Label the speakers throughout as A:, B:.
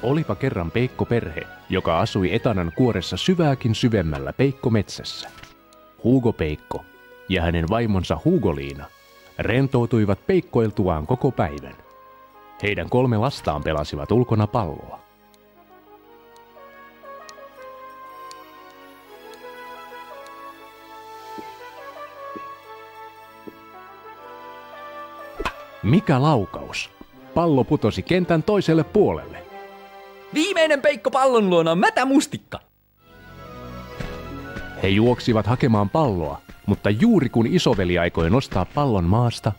A: Olipa kerran Peikko-perhe, joka asui etanan kuoressa syvääkin syvemmällä Peikko-metsässä. Hugo Peikko ja hänen vaimonsa Hugoliina rentoutuivat peikkoiltuaan koko päivän. Heidän 3 lastaan pelasivat ulkona palloa. Mikä laukaus! Pallo putosi kentän toiselle puolelle.
B: Viimeinen Peikko pallon luona on mätä mustikka.
A: He juoksivat hakemaan palloa, mutta juuri kun isoveli aikoi nostaa pallon maasta,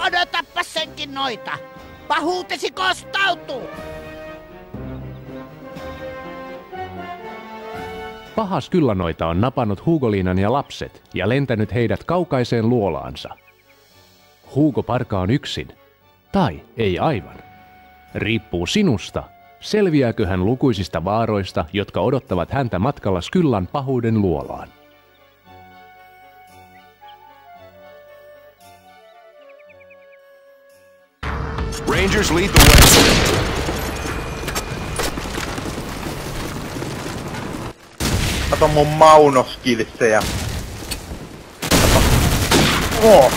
C: odotappa senkin noita! Pahuutesi kostautuu!
A: pahas kyllä noita on napannut Hugoliinan ja lapset ja lentänyt heidät kaukaiseen luolaansa. Hugo Parka on yksin. Tai ei aivan. Riippuu sinusta. Selviääkö hän lukuisista vaaroista, jotka odottavat häntä matkalla Skyllan pahuuden luolaan?
D: Rangers lead the way.
E: Kato mun maunoskilsejä. Oh.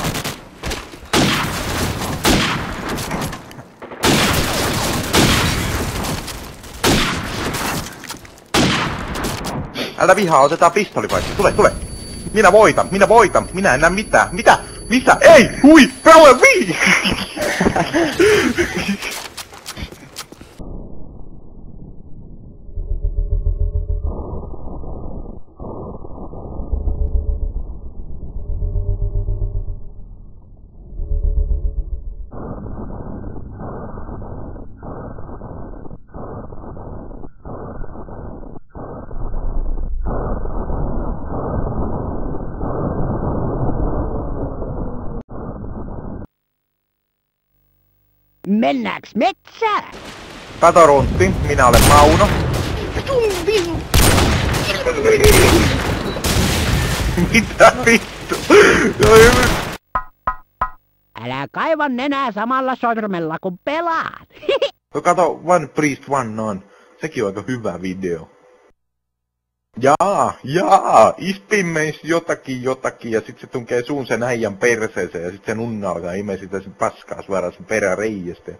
E: Älä vihaa, otetaan pistolipaikka. Tule. Minä voitan. Minä en näe mitään. Mitä? Missä? Ei! Hui! Power V!
C: Mennäänkö metsään?
E: Kato Runtti, minä olen Mauno. Mitä vittu?
C: Älä kaiva nenää samalla sormella kun pelaat.
E: No kato One Priest One on. Sekin on aika hyvä video. Jaa, ispimmeis jotakin ja sit se tunkee suun sen äijän perseeseen ja sit se nunna alkaa imee sitä sen paskaa suoraan sen peräreiästä.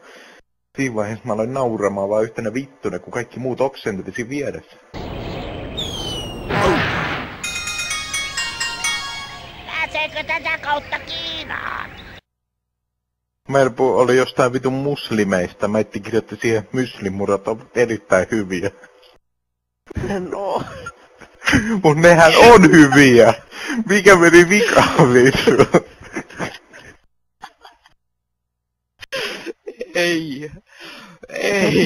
E: Siinä vaiheessa mä aloin nauramaan vaan yhtenä vittuna, kun kaikki muut oksenteli siinä vieressä.
C: Pääseekö tätä kautta Kiinaan?
E: Merpu oli jostain vitun muslimeista, mä itse kirjoitti siihen myslimurat ovat erittäin hyviä.
F: No.
E: Mut nehän on hyviä! Mikä meni vikaan vittu?
F: Ei.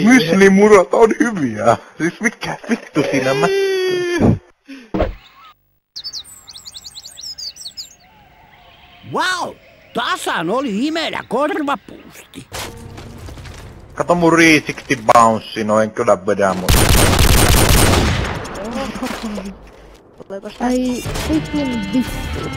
E: Myslimurat on hyviä! Siis mikä vittu siinä mättä?
C: Wow! Tasan oli imelä korvapuusti.
E: Kato mun 360 bounce, no en kyllä vedä mut.
G: Ai, vitun vittu.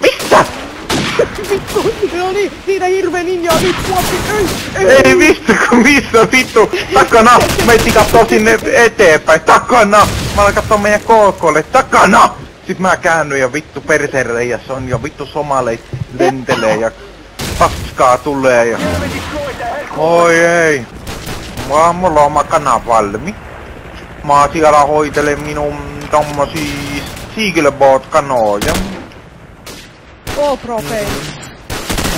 E: Mitä?
F: Vittu, ne oli niitä hirveen ninjaa vittuappi.
E: Ei vittu, kun missä vittu? Takana! Meitä kattoo sinne eteenpäin. Takana! Mä aloin kattoo meidän KKlle. Takana! Sit mä käännyin ja vittu persereijässä on ja vittu somaleit lentelee ja paskaa tulee ja... Oi ei! Mulla on oma kana valmi. Mä siellä hoitelen minun tommosia Seagleboat-kanoja.
F: GoPro-peili.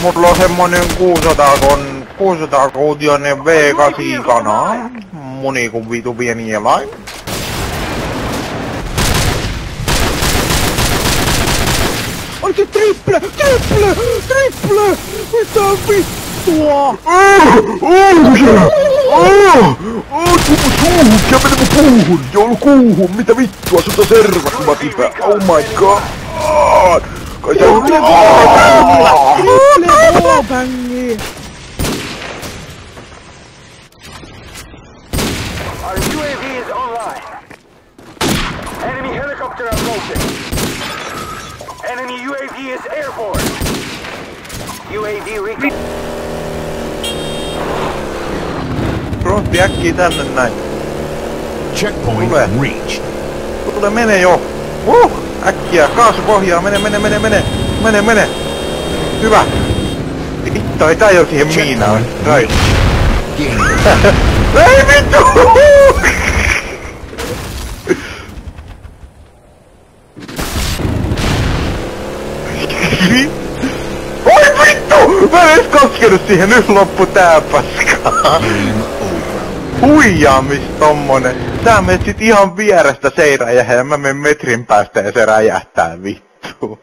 E: Mulla on semmonen 600-kuutioinen V8-kana. Muni kun vitu pieni eläin.
F: Onkin 3 triple! Mitä vittua?
E: Puuhun! Joulukuuhun! Mitä vittua? Sota servas, Matipä! Oh my god! Kai se on...
F: Triple wallbangi!
D: Our UAV is online. Enemy helicopter approaching. Enemy UAV is airborne. UAV recon.
E: Frontti äkkiä tänne näin.
D: Checkpoint
E: Tule.
D: reached.
E: Tule, mene jo! Äkkiä! Kaasu pohjaa! Mene! Hyvä! Vittu, ei tää jo siihen miinaan. Rai. Ei vittu! Oi vittu! Mä en edes koskenut siihen, nyt loppu tää paskaa. Huijaamis tommonen. Tää menet sit ihan vierestä se ei räjähä ja mä menen metrin päästä ja se räjähtää vittu.